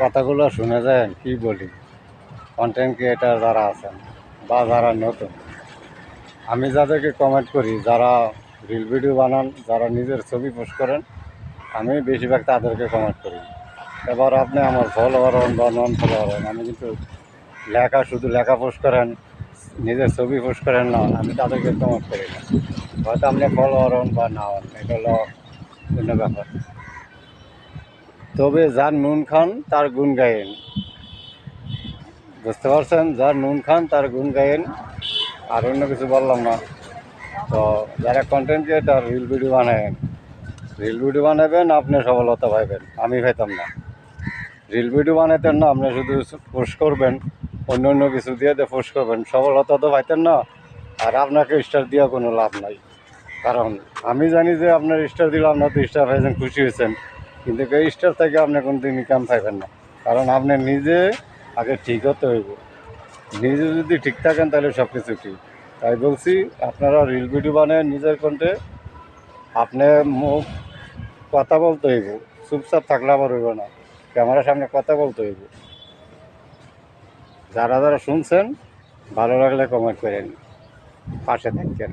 কথাগুলো শুনে যান কি বলি। কন্টেন্ট ক্রিয়েটার যারা আছেন বা যারা নতুন, আমি যাদেরকে কমেন্ট করি, যারা রিল ভিডিও বানান, যারা নিজের ছবি পোস্ট করেন, আমি বেশিরভাগ তাদেরকে কমেন্ট করি। এবার আপনি আমার ফলোয়ার হন বা নন ফলোয়ার হন, আমি কিন্তু শুধু লেখা পোস্ট করেন, নিজের ছবি পোস্ট করেন না, আমি তাদেরকে কমেন্ট করি না। হয়তো আপনি ফলোয়ার হন বা না হন, এটা হলো অন্য ব্যাপার। তবে যার নুন খান তার গুণ গায়েন, বুঝতে পারছেন? যার নুন খান তার গুণ গায়েন, আর অন্য কিছু বললাম না। তো যারা কন্টেন্ট ক্রিয়েটার রিল ভিডিও বানাবেন, রিল ভিডিও বানাবেন, আপনি সফলতা পাইবেন, আমি পাইতাম না। রিল ভিডিও বানাইতেন না, আপনি শুধু পোস্ট করবেন, অন্য অন্য কিছু দিয়ে পোস্ট করবেন, সফলতা তো পাইতেন না। আর আপনাকে স্টার দেওয়া কোনো লাভ নাই, কারণ আমি জানি যে আপনার স্টার দিলে আপনার তো স্টার পাইছেন, খুশি হয়েছেন, কিন্তু এই স্টার থেকে আপনি কোনো দিন ইনকাম পাইবেন না। কারণ আপনি নিজে আগে ঠিক হতে হইব। নিজে যদি ঠিক থাকেন তাহলে সব কিছু ঠিক। তাই বলছি, আপনারা রিল ভিডিও বানায় নিজের কণ্ঠে, আপনি মুখ কথা বলতে হইব, চুপচাপ থাকলে আবার হইব না, ক্যামেরার সামনে কথা বলতে হইব। যারা যারা শুনছেন, ভালো লাগলে কমেন্ট করেন, পাশে থাকেন।